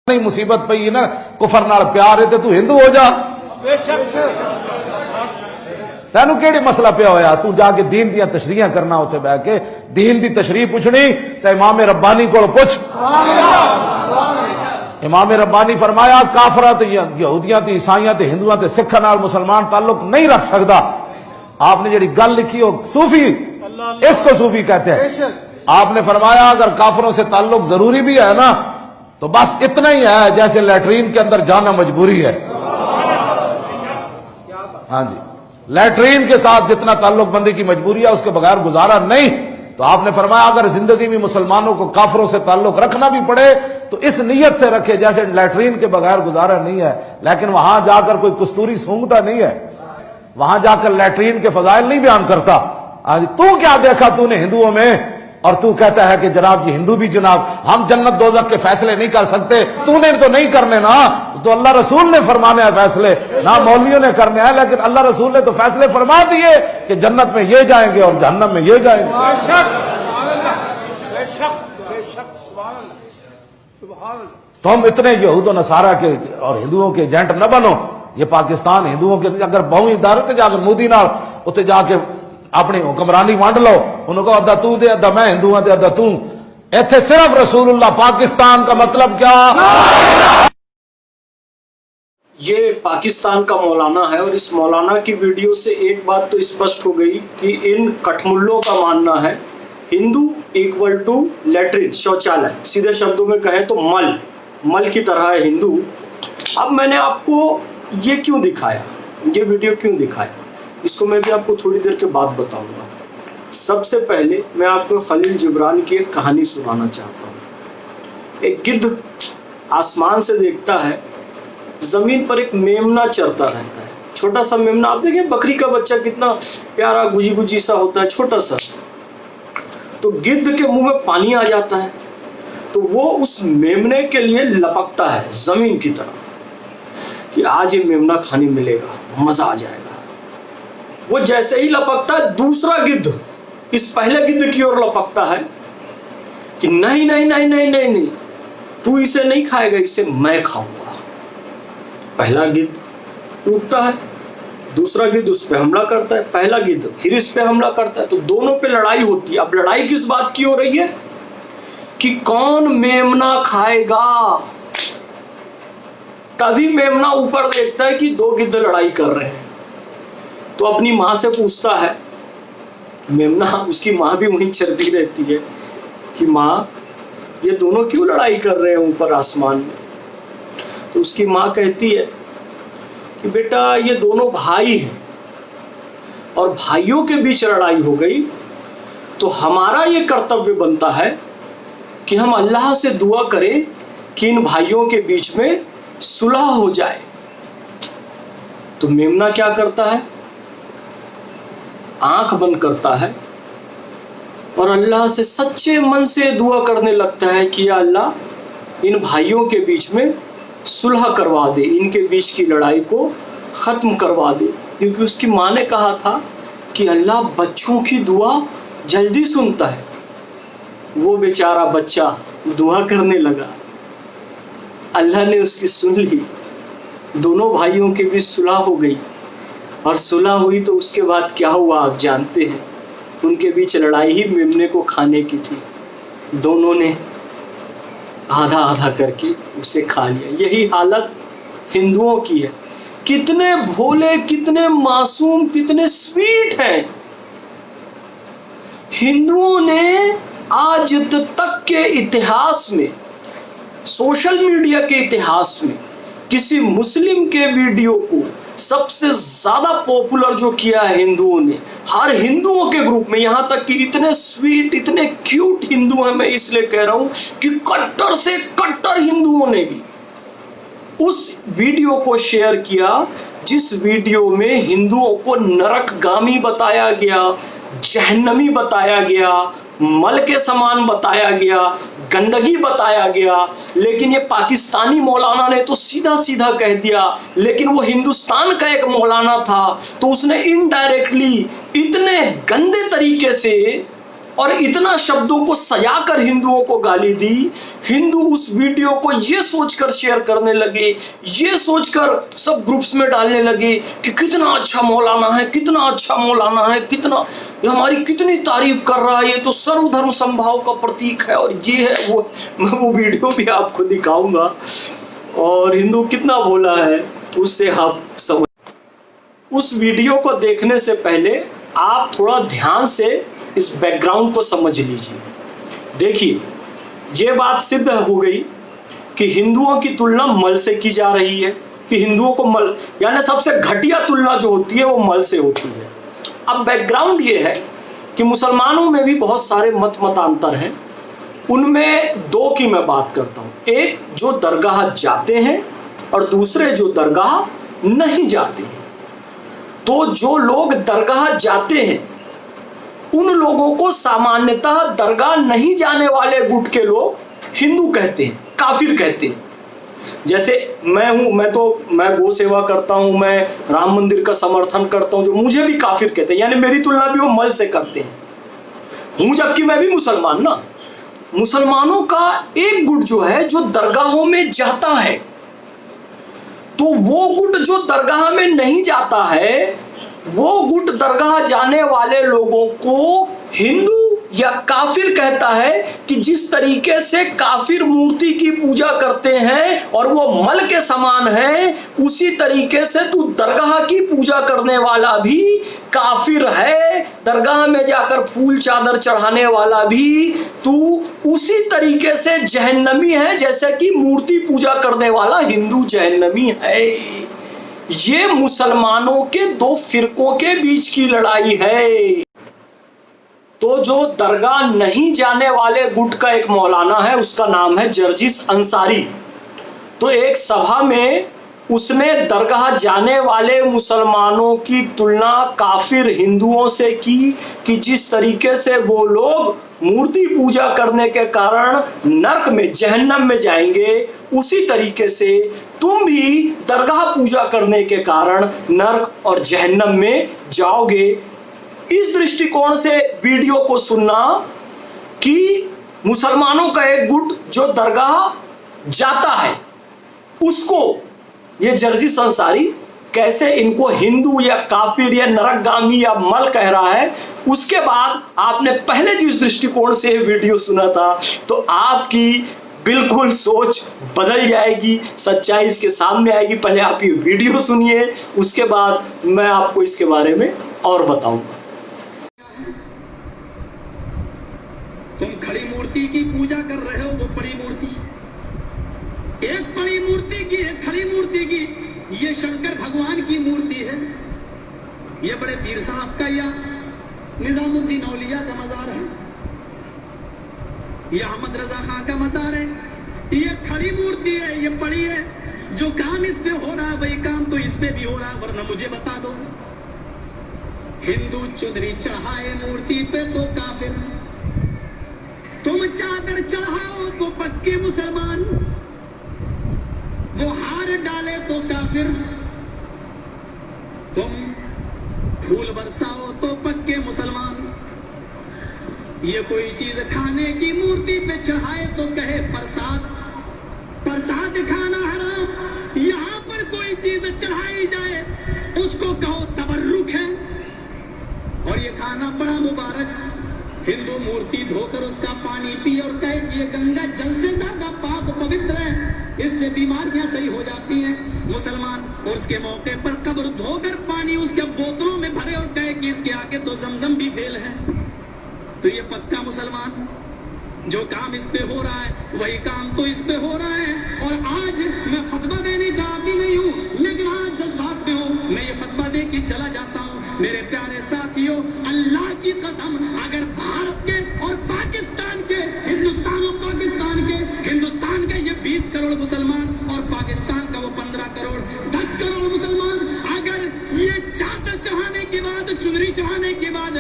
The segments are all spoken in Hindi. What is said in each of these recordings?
नहीं मुसीबत पई है ना कुफर नाल प्यार है तो तू हिंदू हो जा। तेनू केड़ी मसला पिया होया तू जाके दीन दियां तशरीहां करना उत्थे बैठ के दीन दी तशरीह पुछनी ते इमाम रब्बानी को पुछ। इमाम रब्बानी फरमाया काफरा ते यहूदियां ते ईसाइयां ते हिंदुआं ते सिखां नाल मुसलमान ताल्लुक नहीं रख सकदा। आपने जेड़ी गल लिखी हो सूफी, इसको सूफी कहते हैं। आपने फरमाया अगर काफरों से ताल्लुक जरूरी भी है ना तो बस इतना ही है जैसे लैट्रीन के अंदर जाना मजबूरी है। हाँ जी, लैट्रीन के साथ जितना ताल्लुक बंदी की मजबूरी है उसके बगैर गुजारा नहीं। तो आपने फरमाया अगर जिंदगी में मुसलमानों को काफरों से ताल्लुक रखना भी पड़े तो इस नीयत से रखे जैसे लैट्रीन के बगैर गुजारा नहीं है। लेकिन वहां जाकर कोई कस्तूरी सूंघता नहीं है, वहां जाकर लैट्रीन के फजाइल नहीं बयान करता। आज तू क्या देखा तूने हिंदुओं में और तू कहता है कि जनाब जी हिंदू भी जनाब हम जन्नत दोजख के फैसले नहीं कर सकते। तूने तो नहीं करने ना, तो अल्लाह रसूल ने फरमाने हैं फैसले, ना मौलवियों ने करने हैं। लेकिन अल्लाह रसूल ने तो फैसले फरमा दिए कि जन्नत में ये जाएंगे और जहन्नम में ये जाएंगे। तुम इतने यहूद और नसारा के और हिंदुओं के एजेंट न बनो। ये पाकिस्तान हिंदुओं के अगर बहु इदारत जाकर मोदी नाल उत्ते जाके अपनी हुक्मरानी वंड लो, उनको अद्धा तू दे अद्धा मैं हिंदू हाँ अद्धा तू। इत्थे सिर्फ रसूलुल्लाह, पाकिस्तान का मतलब क्या? ये पाकिस्तान का मौलाना है और इस मौलाना की वीडियो से एक बात तो स्पष्ट हो गई कि इन कठमुल्लों का मानना है हिंदू इक्वल टू लैट्रिन, शौचालय। सीधे शब्दों में कहें तो मल की तरह है हिंदू। अब मैंने आपको ये क्यों दिखाया, ये वीडियो क्यों दिखाया, इसको मैं भी आपको थोड़ी देर के बाद बताऊंगा। सबसे पहले मैं आपको खलील जिब्रान की एक कहानी सुनाना चाहता हूँ। एक गिद्ध आसमान से देखता है जमीन पर एक मेमना चरता रहता है, छोटा सा मेमना। आप देखिए बकरी का बच्चा कितना प्यारा गुजी गुजी सा होता है, छोटा सा। तो गिद्ध के मुंह में पानी आ जाता है तो वो उस मेमने के लिए लपकता है जमीन की तरह कि आज ये मेमना खाने मिलेगा, मजा आ जाएगा। वो जैसे ही लपकता है दूसरा गिद्ध इस पहले गिद्ध की ओर लपकता है कि नहीं नहीं नहीं नहीं नहीं नहीं, तू इसे नहीं खाएगा, इसे मैं खाऊंगा। पहला गिद्ध उठता है, दूसरा गिद्ध उस पे हमला करता है, पहला गिद्ध फिर इस पे हमला करता है। तो दोनों पे लड़ाई होती है। अब लड़ाई किस बात की हो रही है कि कौन मेमना खाएगा। तभी मेमना ऊपर देखता है कि दो गिद्ध लड़ाई कर रहे हैं, तो अपनी माँ से पूछता है। मेमना, उसकी माँ भी वहीं चलती रहती है कि माँ ये दोनों क्यों लड़ाई कर रहे हैं ऊपर आसमान में। तो उसकी माँ कहती है कि बेटा ये दोनों भाई हैं और भाइयों के बीच लड़ाई हो गई तो हमारा ये कर्तव्य बनता है कि हम अल्लाह से दुआ करें कि इन भाइयों के बीच में सुलह हो जाए। तो मेमना क्या करता है, आंख बंद करता है और अल्लाह से सच्चे मन से दुआ करने लगता है कि या अल्लाह इन भाइयों के बीच में सुलह करवा दे, इनके बीच की लड़ाई को ख़त्म करवा दे। क्योंकि उसकी माँ ने कहा था कि अल्लाह बच्चों की दुआ जल्दी सुनता है। वो बेचारा बच्चा दुआ करने लगा, अल्लाह ने उसकी सुन ली, दोनों भाइयों के बीच सुलह हो गई। और सुलह हुई तो उसके बाद क्या हुआ आप जानते हैं। उनके बीच लड़ाई ही मेमने को खाने की थी, दोनों ने आधा आधा करके उसे खा लिया। यही हालत हिंदुओं की है। कितने भोले, कितने मासूम, कितने स्वीट हैं हिंदुओं ने। आज तक के इतिहास में, सोशल मीडिया के इतिहास में किसी मुस्लिम के वीडियो को सबसे ज्यादा पॉपुलर जो किया है हिंदुओं ने, हर हिंदुओं के ग्रुप में। यहां तक कि इतने स्वीट, इतने क्यूट हिंदू हैं, मैं इसलिए कह रहा हूं कि कट्टर से कट्टर हिंदुओं ने भी उस वीडियो को शेयर किया जिस वीडियो में हिंदुओं को नरकगामी बताया गया, जहन्नमी बताया गया, मल के समान बताया गया, गंदगी बताया गया। लेकिन ये पाकिस्तानी मौलाना ने तो सीधा सीधा कह दिया, लेकिन वो हिंदुस्तान का एक मौलाना था तो उसने इनडायरेक्टली इतने गंदे तरीके से और इतना शब्दों को सजाकर हिंदुओं को गाली दी। हिंदू उस वीडियो को ये सोचकर शेयर करने लगे, ये सोचकर सब ग्रुप्स में डालने लगे कि कितना अच्छा मौलाना है, कितना अच्छा मौलाना है, कितना ये हमारी कितनी तारीफ कर रहा है, ये तो सर्वधर्म समभाव का प्रतीक है। और ये है वो, मैं वो वीडियो भी आपको दिखाऊंगा। और हिंदू कितना भोला है उससे आप समझ। उस वीडियो को देखने से पहले आप थोड़ा ध्यान से इस बैकग्राउंड को समझ लीजिए। देखिए, ये बात सिद्ध हो गई कि हिंदुओं की तुलना मल से की जा रही है, कि हिंदुओं को मल, यानी सबसे घटिया तुलना जो होती है वो मल से होती है। अब बैकग्राउंड ये है कि मुसलमानों में भी बहुत सारे मतांतर हैं। उनमें दो की मैं बात करता हूँ, एक जो दरगाह जाते हैं और दूसरे जो दरगाह नहीं जाते हैं। तो जो लोग दरगाह जाते हैं उन लोगों को सामान्यतः दरगाह नहीं जाने वाले गुट के लोग हिंदू कहते हैं, काफिर कहते हैं। जैसे मैं हूं, मैं गौ सेवा करता हूं, मैं राम मंदिर का समर्थन करता हूं, जो मुझे भी काफिर कहते हैं, यानी मेरी तुलना भी वो मल से करते हैं हूं, जबकि मैं भी मुसलमान ना। मुसलमानों का एक गुट जो है जो दरगाहों में जाता है, तो वो गुट जो दरगाह में नहीं जाता है, वो गुट दरगाह जाने वाले लोगों को हिंदू या काफिर कहता है कि जिस तरीके से काफिर मूर्ति की पूजा करते हैं और वो मल के समान है, उसी तरीके से तू दरगाह की पूजा करने वाला भी काफिर है। दरगाह में जाकर फूल चादर चढ़ाने वाला भी तू उसी तरीके से जहन्नमी है जैसे कि मूर्ति पूजा करने वाला हिंदू जहन्नमी है। ये मुसलमानों के दो फिरकों के बीच की लड़ाई है। तो जो दरगाह नहीं जाने वाले गुट का एक मौलाना है, उसका नाम है जर्जिस अंसारी। तो एक सभा में उसने दरगाह जाने वाले मुसलमानों की तुलना काफिर हिंदुओं से की कि जिस तरीके से वो लोग मूर्ति पूजा करने के कारण नरक में, जहन्नम में जाएंगे, उसी तरीके से तुम भी दरगाह पूजा करने के कारण नरक और जहन्नम में जाओगे। इस दृष्टिकोण से वीडियो को सुनना कि मुसलमानों का एक गुट जो दरगाह जाता है, उसको ये जर्जिस अंसारी कैसे इनको हिंदू या काफिर या नरकगामी या मल कह रहा है। उसके बाद आपने पहले जिस दृष्टिकोण से वीडियो सुना था, तो आपकी बिल्कुल सोच बदल जाएगी, सच्चाई इसके सामने आएगी। पहले आप ये वीडियो सुनिए, उसके बाद मैं आपको इसके बारे में और बताऊंगा। तुम खड़ी मूर्ति की पूजा कर रहे हो, वो बड़ी मूर्ति, एक बड़ी मूर्ति की, एक खड़ी मूर्ति की, ये शंकर भगवान की मूर्ति है। ये बड़े पीर साहब का या निजामुद्दीन औलिया का मजार है, ये अहमद रजा खां का मजार है। ये खड़ी मूर्ति है, ये बड़ी है। जो काम इस पे हो रहा है वही काम तो इस पे भी हो रहा है, वरना मुझे बता दो। हिंदू चुनरी चढ़ाए मूर्ति पे तो काफिर, तुम चादर चढ़ाओ तो पक्के मुसलमान, वो हार डाले तो काफिर, तुम फूल बरसाओ तो पक्के मुसलमान। ये कोई चीज खाने की मूर्ति पे चढ़ाए तो कहे प्रसाद, प्रसाद खाना हराम। यहां पर कोई चीज चढ़ाई जाए उसको कहो तबर्रुक है, और ये खाना बड़ा मुबारक। हिंदू मूर्ति धोकर उसका पानी पी और कहे कि ये गंगा जल से ज्यादा पाक पवित्र है, इससे बीमारियां सही हो जाती हैं। मुसलमान उर्स के मौके पर कब्र धोकर पानी उसके बोतलों में भरे और कहे कि इसके आगे तो जमजम भी फेल है। तो ये पक्का मुसलमान। जो काम इस पे हो रहा है वही काम तो इस पे हो रहा है। और आज मैं फतवा देने का आदी नहीं हूँ, लेकिन आज जज्बात में हूँ, मैं ये फतवा दे के चला जाता हूँ। मेरे प्यारे साथियों, अल्लाह की कसम, अगर भारत के और पाकिस्तान के, हिंदुस्तान और पाकिस्तान के, हिंदुस्तान के ये 20 करोड़ मुसलमान और पाकिस्तान का वो 15 करोड़ 10 करोड़ मुसलमान, अगर ये चादर चढ़ाने के बाद, चुनरी चढ़ाने के बाद,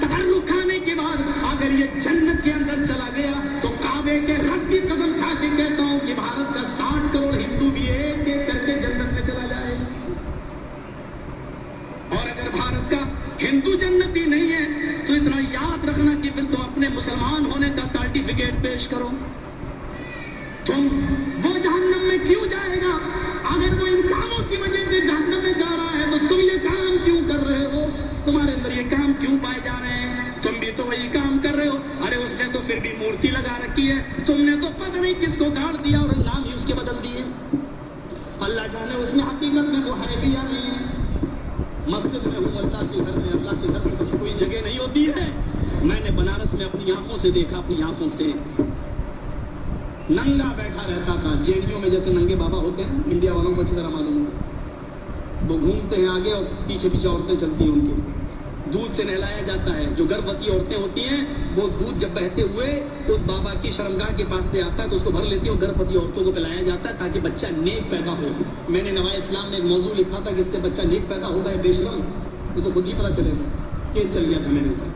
तबर्रुक खाने के बाद अगर ये जन्नत के अंदर चला गया, तो काबे के रब की कसम खा के कहता हूँ कि भारत का 60 करोड़ हिंदू भी एक एक करके जन्नत में चला जाए। और अगर भारत का हिंदू जन्नती नहीं है तो इतना याद रखना कि फिर तो अपने मुसलमान होने का सर्टिफिकेट पेश करो। तुम वो जहन्नम में क्यों जाएगा? अगर वो इन कामों की वजह से जहन्नम में जा रहा है तो तुम ये काम क्यों कर रहे हो? तुम्हारे अंदर ये काम क्यों पाए जा रहे हैं? तुम भी तो वही काम कर रहे हो। अरे उसने तो फिर भी मूर्ति लगा रखी है, तुमने तो पता नहीं किसको गाड़ दिया और नाम ही उसके बदल दिए। अल्लाह जाने उसमें हकीकत में वो है भी या नहीं है। मस्जिद में हूँ, अल्लाह के घर में, अल्लाह के घर से बड़ी कोई जगह नहीं होती है। मैंने बनारस में अपनी आंखों से देखा, अपनी आंखों से नंगा बैठा रहता था जेड़ियों में, जैसे नंगे बाबा होते हैं, इंडिया वालों को अच्छी तरह मालूम है। वो घूमते हैं आगे और पीछे पीछे औरतें चलती हैं उनके। दूध से नहलाया जाता है। जो गर्भवती औरतें होती हैं वो दूध जब बहते हुए उस बाबा की शर्मगाह के पास से आता है तो उसको भर लेती है और गर्भवती औरतों को पिलाया जाता है ताकि बच्चा नेक पैदा हो। मैंने नवाए इस्लाम में एक मौजू लिखा था कि इससे बच्चा नेक पैदा होगा या बेशरम, ये तो खुद ही पता चलेगा। केस चल गया था मेरे ऊपर।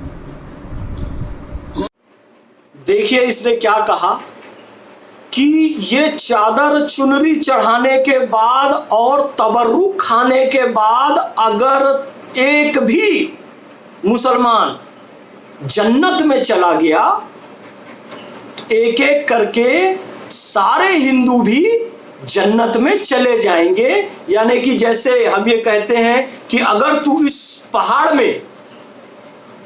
देखिए इसने क्या कहा कि ये चादर चुनरी चढ़ाने के बाद और तबर्रुक खाने के बाद अगर एक भी मुसलमान जन्नत में चला गया तो एक एक करके सारे हिंदू भी जन्नत में चले जाएंगे। यानी कि जैसे हम ये कहते हैं कि अगर तू इस पहाड़ में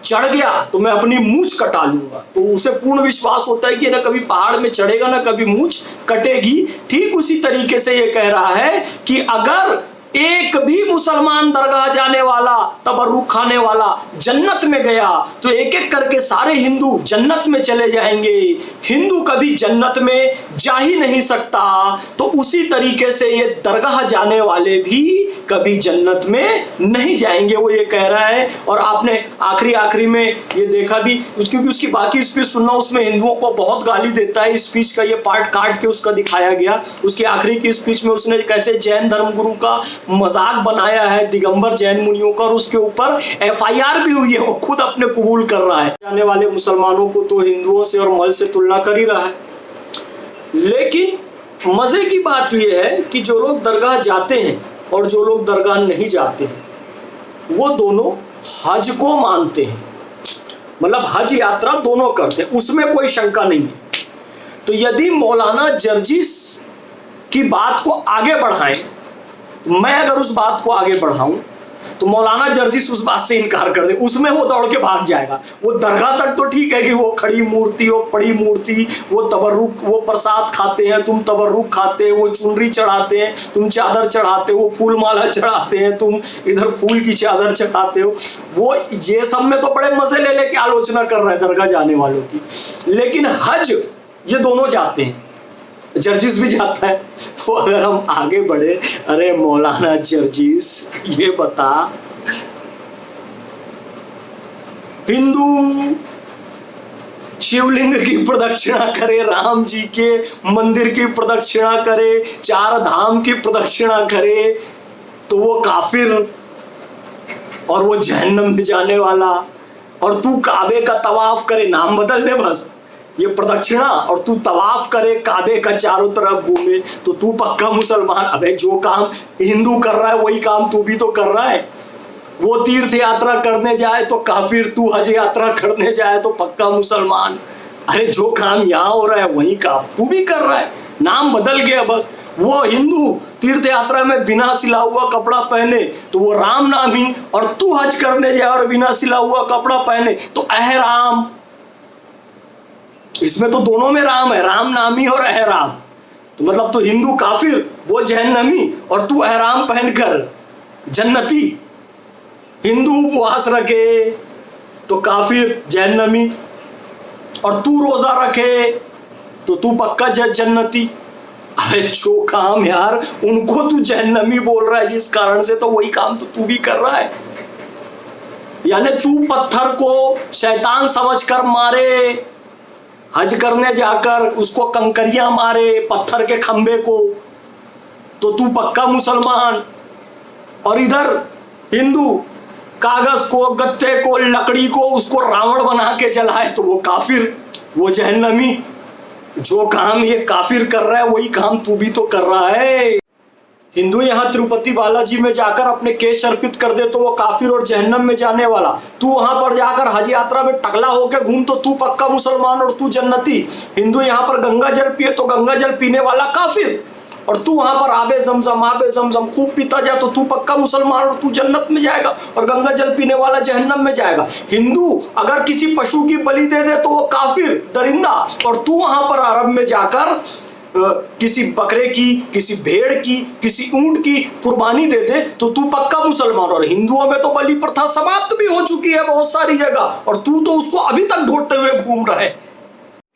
चढ़ गया तो मैं अपनी मूंछ कटा लूंगा, तो उसे पूर्ण विश्वास होता है कि ना कभी पहाड़ में चढ़ेगा ना कभी मूंछ कटेगी। ठीक उसी तरीके से ये कह रहा है कि अगर एक भी मुसलमान दरगाह जाने वाला तबर्रुक खाने वाला जन्नत में गया तो एक एक करके सारे हिंदू जन्नत में चले जाएंगे। हिंदू कभी जन्नत में जा ही नहीं सकता, तो उसी तरीके से ये दरगाह जाने वाले भी कभी जन्नत में नहीं जाएंगे, वो ये कह रहा है। और आपने आखिरी में ये देखा भी, क्योंकि उसकी बाकी स्पीच सुनना, उसमें हिंदुओं को बहुत गाली देता है। स्पीच का ये पार्ट काट के उसका दिखाया गया। उसकी आखिरी की स्पीच में उसने कैसे जैन धर्मगुरु का मजाक बनाया है, दिगंबर जैन मुनियों का, और उसके ऊपर FIR भी हुई है, वो खुद अपने कबूल कर रहा है। जाने वाले मुसलमानों को तो हिंदुओं से और मल से तुलना कर ही रहा है। लेकिन मजे की बात यह है कि जो लोग दरगाह जाते हैं और जो लोग दरगाह नहीं जाते हैं वो दोनों हज को मानते हैं, मतलब हज यात्रा दोनों करते हैं, उसमें कोई शंका नहीं है। तो यदि मौलाना जर्जिस की बात को आगे बढ़ाएं, मैं अगर उस बात को आगे बढ़ाऊं तो मौलाना जर्जिस उस बात से इनकार कर दे, उसमें वो दौड़ के भाग जाएगा। वो दरगाह तक तो ठीक है कि वो खड़ी मूर्ति हो, पड़ी मूर्ति, वो तबर्रुक, वो प्रसाद खाते हैं, तुम तबर्रुक खाते हो, वो चुनरी चढ़ाते हैं, तुम चादर चढ़ाते हो, फूल माला चढ़ाते हैं, तुम इधर फूल की चादर चढ़ाते हो, वो ये सब में तो बड़े मजे ले लेके आलोचना कर रहे हैं दरगाह जाने वालों की। लेकिन हज ये दोनों जाते हैं, जर्जिस भी जाता है। तो अगर हम आगे बढ़े, अरे मौलाना जर्जिस ये बता, हिंदू शिवलिंग की प्रदक्षिणा करे, राम जी के मंदिर की प्रदक्षिणा करे, 4 धाम की प्रदक्षिणा करे, तो वो काफिर और वो जहन्नम में जाने वाला। और तू काबे का तवाफ करे, नाम बदल दे बस, ये प्रदक्षिणा, और तू तवाफ करे काबे का चारों तरफ घूमे, तो तू पक्का मुसलमान। अबे जो काम हिंदू कर रहा है वही काम तू भी तो कर रहा है। वो तीर्थ यात्रा करने जाए तो काफिर, तू हज यात्रा करने जाए तो पक्का मुसलमान। अरे जो काम यहाँ हो रहा है वही काम तू भी कर रहा है, नाम बदल गया बस। वो हिंदू तीर्थ यात्रा में बिना सिला हुआ कपड़ा पहने तो वो राम नामी, और तू हज करने जाए और बिना सिला हुआ कपड़ा पहने तो अहराम। इसमें तो दोनों में राम है, राम नामी और अहराम। तो मतलब तो हिंदू काफिर, वो जहन्नमी, और तू अहराम पहनकर जन्नती। हिंदू उपवास रखे तो काफिर जहन्नमी, और तू रोजा रखे तो तू पक्का जन्नती। अरे जो काम यार उनको तू जहन्नमी बोल रहा है जिस कारण से, तो वही काम तो तू भी कर रहा है। यानी तू पत्थर को शैतान समझकर मारे, हज करने जाकर उसको कंकरियां मारे पत्थर के खंबे को, तो तू पक्का मुसलमान। और इधर हिंदू कागज को, गत्ते को, लकड़ी को, उसको रावण बना के जलाए तो वो काफिर, वो जहन्नमी। जो काम ये काफिर कर रहा है वही काम तू भी तो कर रहा है। हिंदू यहाँ तिरुपति बालाजी में जाकर अपने केश अर्पित कर दे तो वो काफिर और जहन्नम में जाने वाला। तू वहां पर जाकर हज यात्रा में टकला होके घूम तो तू पक्का मुसलमान और तू जन्नती। हिंदू यहाँ पर गंगा जल पिए तो गंगा जल पीने वाला काफिर, और तू वहां पर आबे जमजम खूब पीता जा तो तू पक्का मुसलमान और तू जन्नत में जाएगा, और गंगा जल पीने वाला जहन्नम में जाएगा। हिंदू अगर किसी पशु की बलि दे दे तो वो काफिर दरिंदा, और तू वहां पर अरब में जाकर किसी बकरे की, किसी भेड़ की, किसी ऊंट की कुर्बानी दे दे तो तू पक्का मुसलमान। और हिंदुओं में तो बलि प्रथा समाप्त भी हो चुकी है बहुत सारी जगह, और तू तो उसको अभी तक ढोते हुए घूम रहा है।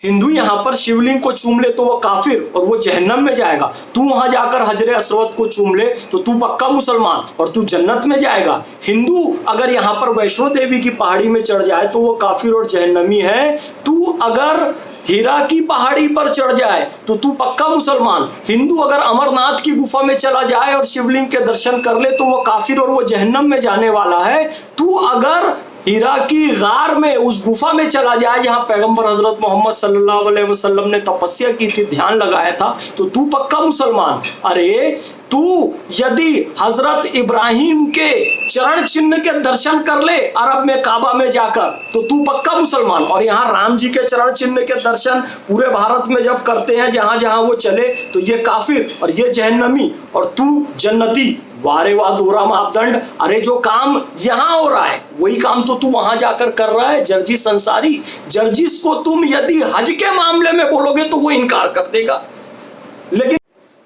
हिंदू यहाँ पर शिवलिंग को चूम ले तो वो काफिर और वो जहन्नम में जाएगा। तू वहां जाकर हजरे अस्वद को चूम ले तो तू पक्का मुसलमान और तू जन्नत में जाएगा। हिंदू अगर यहाँ पर वैष्णो देवी की पहाड़ी में चढ़ जाए तो वो काफिर और जहन्नमी है। तू अगर हीरा की पहाड़ी पर चढ़ जाए तो तू पक्का मुसलमान। हिंदू अगर अमरनाथ की गुफा में चला जाए और शिवलिंग के दर्शन कर ले तो वो काफिर और वो जहन्नम में जाने वाला है। तू अगर हीरा की गार में, उस गुफा में चला जाए जहां पैगंबर हजरत मोहम्मद सल्लल्लाहु अलैहि वसल्लम ने तपस्या की थी, ध्यान लगाया था, तो तू पक्का मुसलमान। अरे तू यदि हजरत इब्राहिम के चरण चिन्ह के दर्शन कर ले अरब में काबा में जाकर तो तू पक्का मुसलमान। और यहाँ राम जी के चरण चिन्ह के दर्शन पूरे भारत में जब करते हैं जहां जहां वो चले तो ये काफिर और ये जहन्नमी और तू जन्नती। वारे वाह दोहरा मापदंड। अरे जो काम यहां हो रहा है वही काम तो तू वहां जाकर कर रहा है। जर्जिस अंसारी, जर्जिस को तुम यदि हज के मामले में बोलोगे तो वो इनकार कर देगा,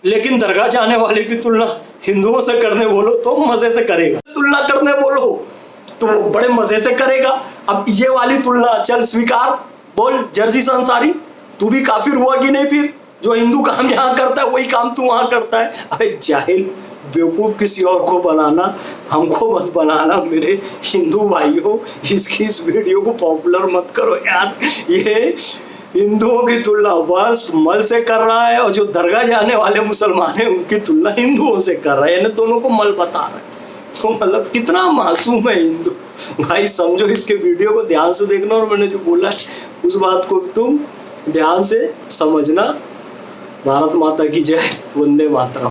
लेकिन दरगाह जाने वाले की तुलना हिंदुओं से करने बोलो तो मजे से करेगा, तुलना करने बोलो तो बड़े मजे से करेगा। अब ये वाली तुलना चल स्वीकार, बोल जर्जिस अंसारी तू भी काफिर हुआ कि नहीं? फिर जो हिंदू काम यहाँ करता है वही काम तू वहां करता है। अरे जाहिल बेवकूफ, किसी और को बनाना, हमको मत बनाना मेरे हिंदू भाइयों। इस वीडियो को पॉपुलर मत करो यार। ये हिंदुओं की तुलना वर्स्ट मल से कर रहा है और जो दरगाह जाने वाले मुसलमान हैं उनकी तुलना हिंदुओं से कर रहा है, यानी दोनों को मल बता रहा है। तो मतलब कितना मासूम है हिंदू भाई, समझो। इसके वीडियो को ध्यान से देखना और मैंने जो बोला है उस बात को तुम ध्यान से समझना। भारत माता की जय, वंदे मातरम।